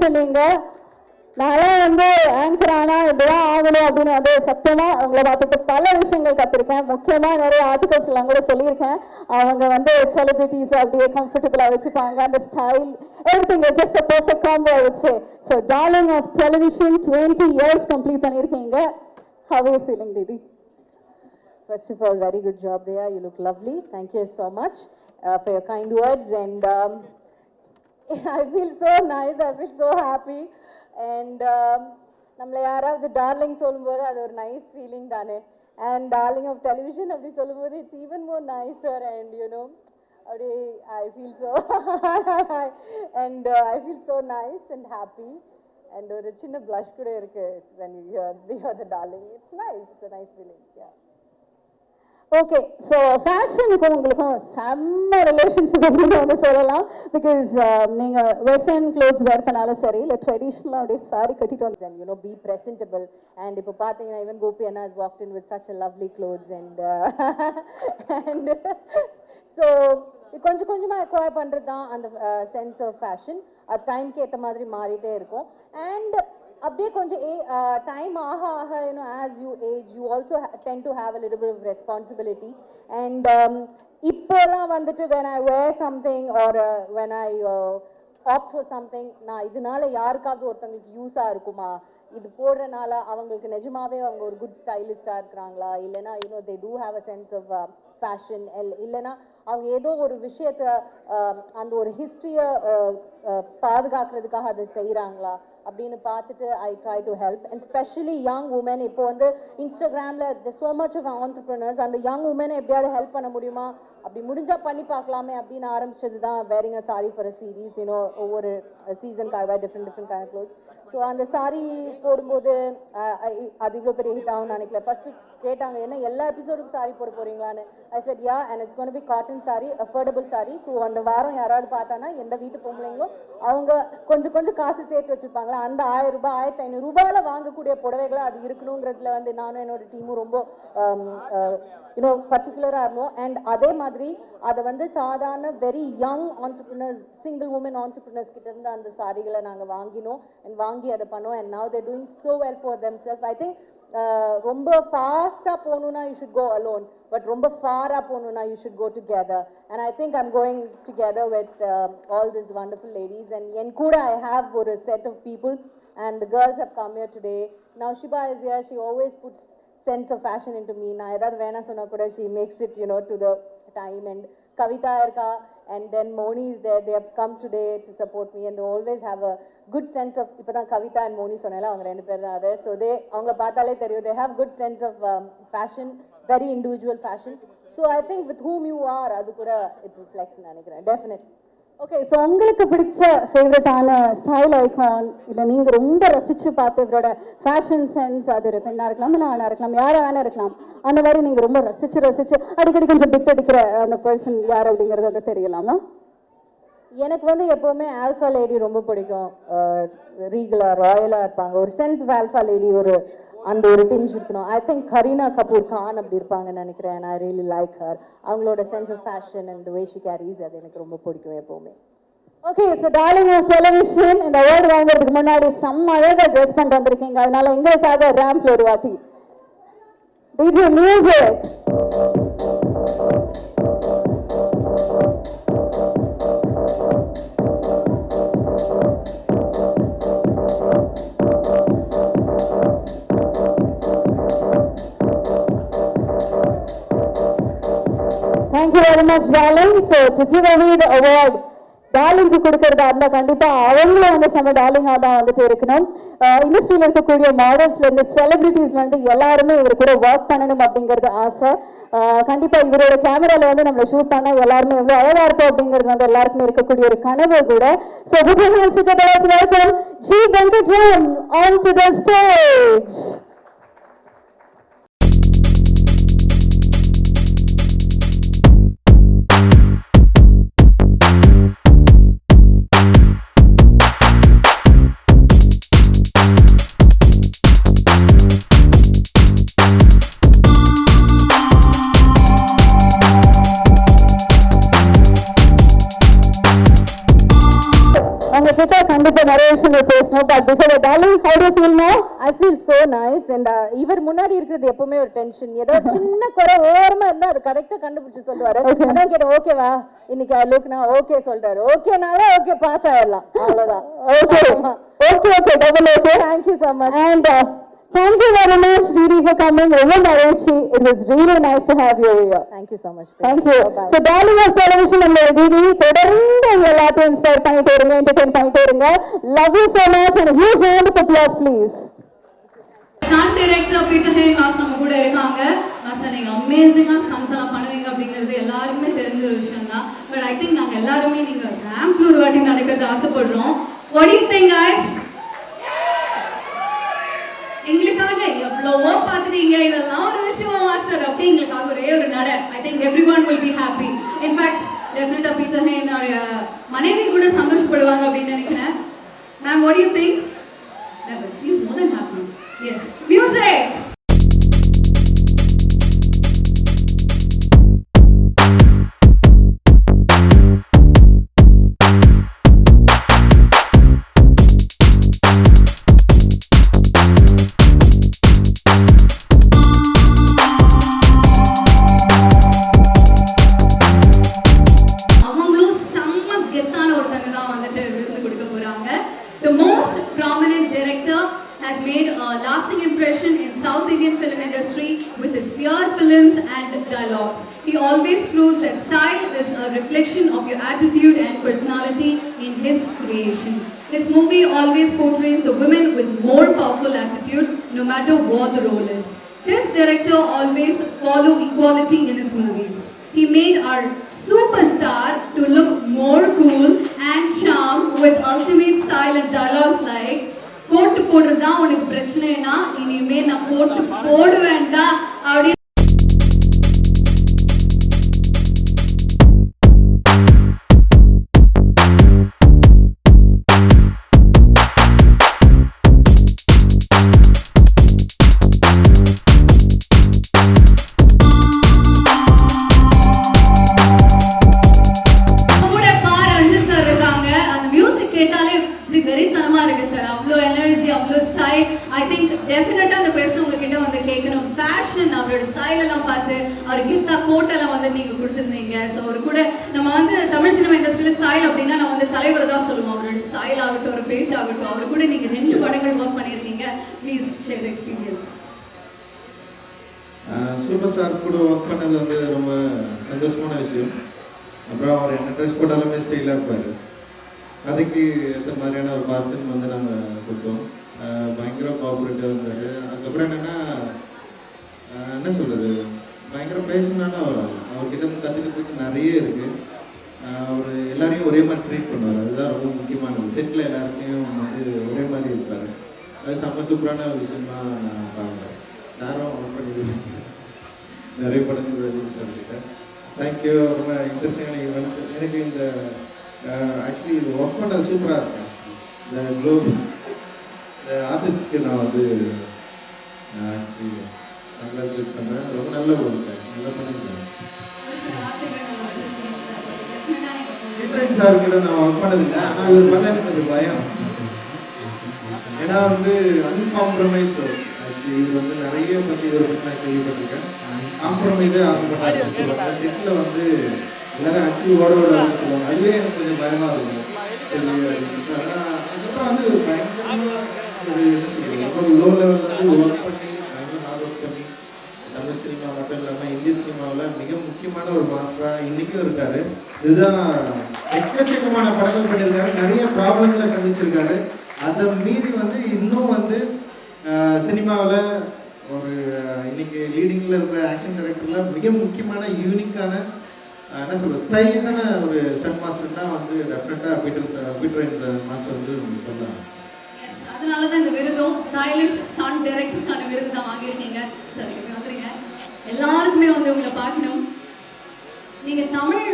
விஷயம் நீங்க நான்லாம் வந்து ஆங்கர் ஆனா இப்படிதான் ஆகணும் அப்படின்னு வந்து சத்தியமா உங்களை பார்த்துட்டு பல விஷயங்கள் கற்றுருக்கேன். முக்கியமா நிறைய ஆர்டிகல்ஸ் எல்லாம் கூட சொல்லியிருக்கேன். அவங்க வந்து செலிபிரிட்டிஸ் அப்படியே கம்ஃபர்டபுளா வச்சுப்பாங்க, அந்த style everything is just a perfect combo I would say. So darling of television, 20 years complete பண்ணிருக்கீங்க. How are you feeling, Didi? First of all, very good job there. You look lovely. Thank you so much for your kind words. And I feel so nice. I feel so happy. And நம்மளை யாராவது darling சொல்லும்போது அது ஒரு nice feeling தானே. And darling of television அப்படி சொல்லும்போது it's even more nicer. And you know அப்படி I feel so and I feel so nice and happy. And ஒரு சின்ன ப்ளஷ் கூட இருக்கு when you hear the darling. It's nice. It's a nice feeling. Yeah. Okay, so ஃபேஷனுக்கும் உங்களுக்கும் செம்ம relationship அப்படின்னு வந்து சொல்லலாம். பிகாஸ் நீங்கள் வெஸ்டர்ன் க்ளோத்ஸ் வேர் பண்ணாலும் சரி, இல்லை ட்ரெடிஷ்னலாக அப்படியே சாரி கட்டிட்டு வந்து And you know, be presentable. And இப்போ பார்த்தீங்கன்னா even Gopi Anna has walked in with such a lovely clothes. And and so கொஞ்சம் கொஞ்சமாக அக்வயர் பண்ணுறது தான் அந்த சென்ஸ் ஆஃப் ஃபேஷன். அது டைம்க்கு ஏற்ற மாதிரி மாறிட்டே இருக்கும். அண்ட் அப்படியே கொஞ்சம் டைம் ஆக ஆக you know as you age you also tend to have a little bit of responsibility. And இப்போலாம் வந்துட்டு when I wear something or when I opt for something, நான் இதனால யாருக்காவது ஒருத்தங்களுக்கு யூஸாக இருக்குமா, இது போடுறனால அவங்களுக்கு நிஜமாவே அவங்க ஒரு குட் ஸ்டைலிஸ்டாக இருக்கிறாங்களா, இல்லைனா you know they do have a sense of fashion, இல்லைனா அவங்க ஏதோ ஒரு விஷயத்தை அந்த ஒரு ஹிஸ்ட்ரியை பாதுகாக்கிறதுக்காக அதை செய்கிறாங்களா அப்படின்னு பார்த்துட்டு I try to help. And specially young woman. இப்போ வந்து இன்ஸ்டாகிராமில் so much of entrepreneurs, அந்த யங் உமனை எப்படியாவது ஹெல்ப் பண்ண முடியுமா, அப்படி முடிஞ்சால் பண்ணி பார்க்கலாமே அப்படின்னு ஆரம்பிச்சது தான் wearing a saree for a series. You know ஒவ்வொரு சீசனுக்கு I wear different kind of clothes. So அந்த சாரி போடும்போது அது இவ்வளோ பெரிய ஹிட் ஆகும்னு நினைக்கல. ஃபஸ்ட்டு கேட்டாங்க என்ன எல்லா எபிசோடுக்கும் சாரி போட போகிறீங்களான்னு. I said yeah, and it's going to be cotton saree, affordable saree. So அந்த வாரம் யாராவது பார்த்தானா எந்த வீட்டு பொம்பளைங்களும் அவங்க கொஞ்சம் கொஞ்சம் காசு சேர்த்து வச்சுருப்பாங்களா, அந்த 1000 ரூபாய் 1500 ரூபாயில் வாங்கக்கூடிய புடவைகளை அது இருக்கணுங்கிறதுல வந்து நானும் என்னோட டீமும் ரொம்ப யூனோ பர்டிகுலராக இருந்தோம். அண்ட் அதே மாதிரி அதை வந்து சாதாரண very young entrepreneurs, single woman entrepreneurs கிட்ட இருந்து அந்த சாரிகளை நாங்கள் வாங்கினோம் அண்ட் வாங்கி அதை பண்ணோம். And now they're doing so well for them self. I think ரொம்ப ஃபாஸ்ட்டாக போகணுன்னா you should go alone, but ரொம்ப ஃபாராக போகணுன்னா you should go together. And I think I'm going together with all this wonderful ladies. And என் கூட I have ஒரு set of people and the girls have come here today. Now Shiba is here. She always puts sense of fashion into me. Na edad vena sonna kuda she makes it, you know, to the time. And Kavita irka, and then Moni is there. They have come today to support me, and they always have a good sense of ipada Kavita and Moni sonala avanga rendu per da adha. So they avanga paathale theriyum they have good sense of fashion, very individual fashion. So I think with whom you are adu kuda it reflects nanikiren definitely. Okay, so உங்களுக்கு பிடிச்ச ஃபேவரட்டான style icon, இல்லை நீங்கள் ரொம்ப ரசித்து பார்த்து இவரோட fashion sense, அது ஒரு பெண்ணாக இருக்கலாம் இல்லை ஆணாக இருக்கலாம், யாராக வேணா இருக்கலாம், அந்த மாதிரி நீங்கள் ரொம்ப ரசித்து அடிக்கடி கொஞ்சம் பிட் அடிக்கிற அந்த பர்சன் யார் அப்படிங்கிறது அது தெரியலாமா? எனக்கு வந்து எப்போவுமே ஆல்ஃபா லேடி ரொம்ப பிடிக்கும். ரீகலாக ராயலாக இருப்பாங்க, ஒரு சென்ஸ் ஆஃப் ஆல்ஃபா லேடி, ஒரு அந்த ஒரு டிஞ்ச் இருக்கணும். ஐ திங்க் கரீனா கபூர் கான் அப்படி இருப்பாங்கன்னு நினைக்கிறேன். I really like her. அவங்களோட sense of fashion and way she carries அது எனக்கு ரொம்ப பிடிக்கும் எப்போவுமே. Okay, so darling of television இந்த அவார்டு வாங்குறதுக்கு முன்னாடி செம்ம அழகாக ட்ரெஸ் பண்ணிட்டு வந்திருக்கீங்க. அதனால எங்களுக்காக ரேம்ப்ல ஒரு வாட்டி DJ music. Thank you very much, darling. So to give away the award, டார்லிங்க்கு கொடுக்கறதா இருந்தால் கண்டிப்பாக அவங்களும் வந்து செம்ம டார்லிங்காக தான் வந்துட்டு இருக்கணும். இண்டஸ்ட்ரியில் இருக்கக்கூடிய மாடல்ஸ்லேருந்து செலிபிரிட்டிஸ்லேருந்து எல்லாருமே இவர் கூட ஒர்க் பண்ணணும் அப்படிங்கிறது ஆசை. கண்டிப்பாக இவரோட கேமராவில் வந்து நம்மளை ஷூட் பண்ணால் எல்லாருமே எவ்வளோ அழகாக இருக்கும் அப்படிங்கிறது வந்து எல்லாருக்குமே இருக்கக்கூடிய ஒரு கனவு கூட. So welcome G Venkatram on to the stage. உங்ககிட்ட கண்டிப்பா நிறைய விஷயங்கள் நைஸ். அண்ட் இவர் முன்னாடி இருக்கிறது எப்பவுமே ஒரு டென்ஷன், ஏதோ சின்ன குறை ஓரமா இருந்தா அது கரெக்டா கண்டுபிடிச்சு சொல்லுவாரு. அதான் கேட்டேன் ஓகேவா இன்னைக்கு லுக்னா ஓகே சொல்றாரு. ஓகேனாலே ஓகே பாஸ் ஆயிடலாம், அவ்வளவுதான். Okay okay okay double okay. Thank you so much. And thank you very much, Didi, for coming. Remember, Archie, it was really nice to have you here. Thank you so much. Thank you. So, Darling of Television, நம்மளோட Didi, தொடர்ந்து உங்க எல்லாத்தையும் inspire பண்ணிட்டே இருங்க, entertain பண்ணிட்டே இருங்க. Love you so much and a huge round of applause, please. Stunt director Peter Hein master நம்ம கூட இருக்காங்க. மாஸ்டர் நீங்க அமேசிங்கா ஸ்டண்ட்ஸ் எல்லாம் பண்ணுவீங்க அப்படிங்கிறது எல்லாருக்குமே தெரிஞ்ச ஒரு விஷயம் தான். பட் ஐ திங்க் நாங்க எல்லாருமே நீங்க ரேம்ப்ல ஒரு வாட்டி நடக்கிறது ஆசைப்படுறோம். What do you think, guys? எங்களுக்காக எவ்வளவோ பார்த்துட்டீங்க, இதெல்லாம் ஒரு விஷயம் மாஸ்டர் அப்படி எங்களுக்காக ஒரே ஒரு நட. I think every one will be happy. In fact டெஃபினட்டா பீட்டர் ஹேன் மனைவி கூட சந்தோஷப்படுவாங்க அப்படின்னு நினைக்கிறேன். Ma'am, what do you think? She is more than happy. Yes. Music! அவங்களும் செம்ம கெத்தான ஒருத்தங்க தான் வந்துட்டு விருது கொடுக்க போறாங்க. The most prominent director has made a lasting impression in South Indian film industry with his fierce films and dialogues. He always proves that style is a reflection of your attitude and personality in his creation. His movie always portrays the women with more powerful attitude, no matter what the role is. This director always follow equality in his movies. He made our superstar to look more cool and charm with ultimate style and dialogues like போட்டு போடுறதா உனக்கு பிரச்சனைனா இனிமே நான் போட்டு போடுவேன்டா அப்படி. கூட பாரு ரஞ்சித் சார் இருக்காங்க. அந்த மியூசிக் கேட்டாலே இப்படி வெறித்தனமா இருக்கு சார். அவ்வளோ எனர்ஜி, அவ்வளோ ஸ்டைல். ஐ திங்க் டெஃபினட்டா அந்த கொஸ்டின் உங்ககிட்ட வந்து கேட்கணும். ஃபேஷன், அவரோட ஸ்டைல் எல்லாம் பார்த்து அவர் கித்தா கோட்டெல்லாம் வந்து நீங்க கொடுத்துருந்தீங்க. ஸோ அவர் கூட நம்ம வந்து தமிழ் சினிமா இண்டஸ்ட்ரியில ஸ்டைல் அப்படின்னா நம்ம வந்து தலைவர் தான் சொல்லுவோம். அவரோட ஸ்டைல் ஆகட்டும், ஒரு பேச்சு ஆகட்டும், அவர் கூட நீங்க 2 படங்கள் ஒர்க் பண்ணியிருக்கீங்க. Please share experience. Super star கூட ஒர்க் பண்ணது வந்து ரொம்ப சந்தோஷமான விஷயம். அப்புறம் அவர் என்ன ட்ரெஸ் போட்டாலுமே ஸ்டைலாக இருப்பார். கதைக்கு ஏற்ற மாதிரியான ஒரு காஸ்டியூம் வந்து நாங்கள் கொடுத்தோம். பயங்கர கோஆப்ரேட்டிவாக இருந்தார். அதுக்கப்புறம் என்னென்னா என்ன சொல்கிறது, பயங்கர பேஷனான அவர்கிட்ட வந்து கற்றுக்கிறதுக்கு நிறைய இருக்குது. அவர் எல்லாரையும் ஒரே மாதிரி ட்ரீட் பண்ணுவார். அதுதான் ரொம்ப முக்கியமானது. செட்டில் எல்லாருக்கையும் வந்து ஒரே மாதிரி இருப்பார். அது செம்ம சூப்பரான விஷயமா நான் பார்க்குறேன். சாரும் ஒர்க் பண்ணிடுவேன் நிறைய படங்கள் சொல்லிட்டேன். தேங்க்யூ. ரொம்ப இன்ட்ரெஸ்டிங்கான ஈவெண்ட். எனக்கு இந்த ஆக்சுவலி இது ஒர்க் பண்ணது சூப்பராக இருக்கும். இந்த குளோப் இந்த ஆர்டிஸ்ட்டுக்கு நான் வந்து ஆக்சுவலி கங்க்ராச்சுலேட் பண்ணுறேன். ரொம்ப நல்ல ஒர்க், நல்லா பண்ணியிருக்கேன். சார்கிட்ட நான் ஒர்க் பண்ணதில்லை. ஆனால் இவர் பார்த்தா எனக்கு அது பயம். ஏன்னா வந்து அன்காம்ப்ரமைஸ். ஆக்சுவலி இது வந்து நிறைய பற்றி இதை பற்றி நான் கேள்விப்பட்டிருக்கேன். காம்ப்ரமைஸே ஆக மாட்டாங்க. செட்டில் வந்து எல்லாரும் ஆக்சுவலி ஓட சொல்லுவாங்க. அதுவே எனக்கு கொஞ்சம் பயமாக இருக்கும். அதுக்கப்புறம் வந்து பயங்கரமாக ஒரு என்ன சொல்கிறது, ரொம்ப லோ லெவலில் வந்து ஒர்க் பண்ணி பயங்கர ஹார்ட் ஒர்க் பண்ணி தமிழ் சினிமா மட்டும் இல்லாமல் இந்திய சினிமாவில் மிக முக்கியமான ஒரு மாஸ்டராக இன்றைக்கும் இருக்கார். இதுதான் எக்கச்சக்கமான படங்கள் பண்ணியிருக்காரு. நிறைய ப்ராப்ளங்களை சந்திச்சிருக்காரு. அதை மீறி வந்து இன்னும் வந்து சினிமாவில் ஒரு இன்னைக்கு லீடிங்கில் இருக்கிற ஆக்ஷன் டைரக்டரில் மிக முக்கியமான யூனிக்கான என்ன சொல்கிறது ஸ்டைலிஷான ஒரு ஸ்டண்ட் மாஸ்டர்னா வந்து டெஃபினட்டாக பீட்டர் மாஸ்டர் வந்து சொல்லலாம். அதனால தான் இந்த விருதும் ஸ்டைலிஷ் ஸ்டண்ட் டைரக்டருக்கான விருது தான் வாங்கியிருக்கீங்க. சரி வந்துருங்க. எல்லாருக்குமே வந்து உங்களை பார்க்கணும். நீங்க தமிழ்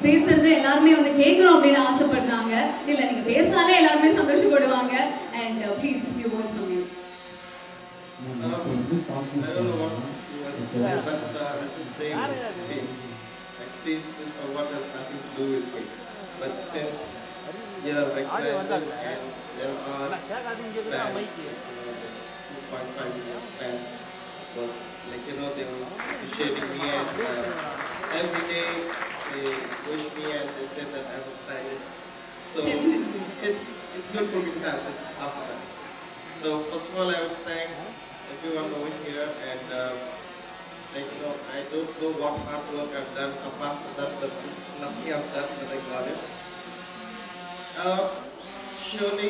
பேசுறது எல்லாருமே வந்து கேட்கணும் அப்படின்னு ஆசைப்படுறாங்க. இல்லை நீங்க பேசினாலே எல்லாருமே சந்தோஷப்படுவாங்க. And please few words from you. I don't know what you want to say, but just saying, hey, actually this award has nothing to do with it. But since you are recognizing and there are fans, there's 2.5 was like, they was appreciating me, and every day they push me and they say that I'm stylish. So it's good for me to have this after that. So first of all, I would thanks everyone over here, and I don't know what hard work I've done apart from that, but it's nothing I've done, but I got it. Surely,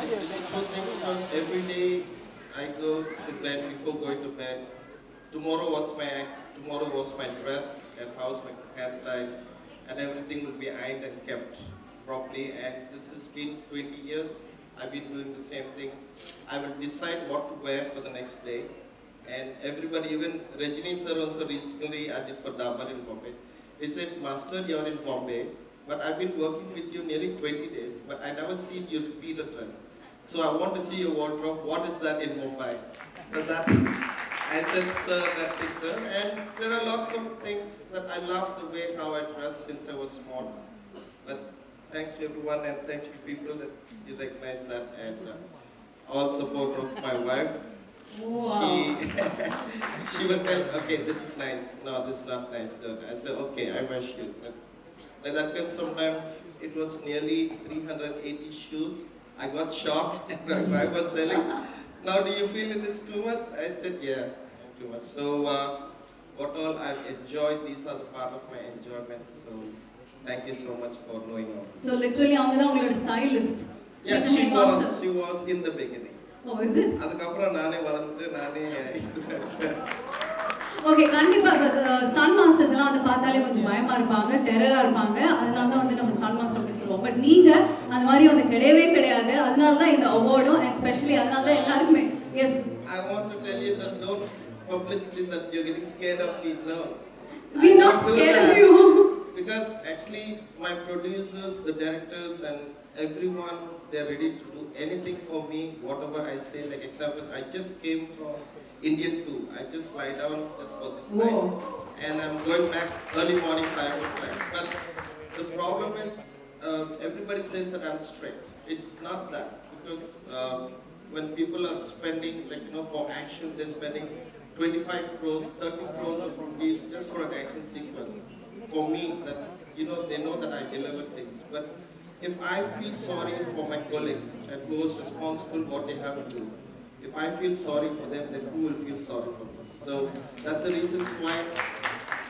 it's a true thing, because every day I go to bed, before going to bed, tomorrow was my dress and how's my hairstyle, and everything will be ironed and kept properly. And this has been 20 years. I've been doing the same thing. I will decide what to wear for the next day. And everybody, even Rajini sir also recently I did for Dabar in Bombay. He said, Master, you're in Bombay, but I've been working with you nearly 20 days, but I never seen you repeat a dress. So I want to see your wardrobe. What is that in Mumbai? So that, I said, sir, that thing, sir. And there are lots of things that I love the way how I dress since I was small. But thanks to everyone, and thanks to people that you recognize that, and all support of my wife. Wow. She would tell, okay, this is nice. No, this is not nice. I said, okay, I wear shoes. And like that means sometimes it was nearly 380 shoes. I got shocked, and I was telling, now do you feel it is too much? I said, yeah, too much. So what all I've enjoyed, these are the part of my enjoyment. So thank you so much for knowing all this. So literally அவங்க தான் உங்களோட stylist. Yeah, she was in the beginning. Oh, is it? அதுக்கப்புறம் நானே வளர்ந்து நானே okay, கண்டிப்பா stun masters எல்லாம் வந்து பார்த்தாலே கொஞ்சம் பயமா இருப்பாங்க, டெரரா இருப்பாங்க. அதனால தான் வந்து நம்ம ஸ்டன் மாஸ்டர் அப்படி சொல்லுவோம். பட் நீங்க அந்த மாதிரி வந்து கிடையவே கிடையாது. அதனால தான் இந்த அவார்டும், and especially அதனால தான் எல்லாருமே yes. I want to tell you that don't publicity that you're getting scared of me. No. We're not scared of you. Because actually my producers, the directors, and everyone, they're ready to do anything for me, whatever I say. Like examples, I just came from Indian 2. I just fly down just for this night. And I'm going back early morning 5 o'clock. But the problem is, everybody says that I'm strict. It's not that. Because when people are spending, like, for action, they're spending 25 crores, 30 crores of rupees just for an action sequence. For me, that, they know that I deliver things. But if I feel sorry for my colleagues and who is responsible what they have to do, if I feel sorry for them, then who will feel sorry for me? So that's the reasons why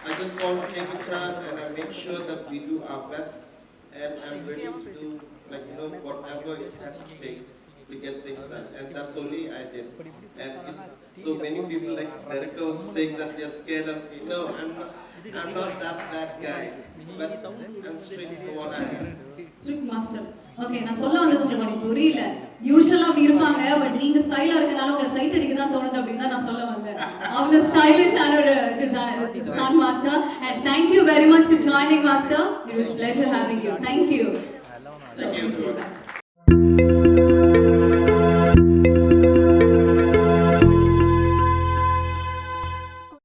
I just want to take a charge, and I make sure that we do our best, and I'm ready to do, like, whatever it has to take to get things done. And that's only I did. And so many people, like director was saying that they're scared of me. No, I'm not that bad guy, but I'm strict for what I am. Strict master. Okay, நான் சொல்ல வந்தது உங்களுக்கு புரியல. யூசுவலா அப்படி இருப்பாங்க, but நீங்க ஸ்டைலா இருக்கனால உங்களை சைட் அடிக்க தான் தோணுது அப்படின்னு தான் நான் சொல்ல வந்தேன். அவ்வளவு ஸ்டைலிஷான ஒரு stunt master. And thank you very much for joining, master. It was a pleasure having you. Thank you. Thank you.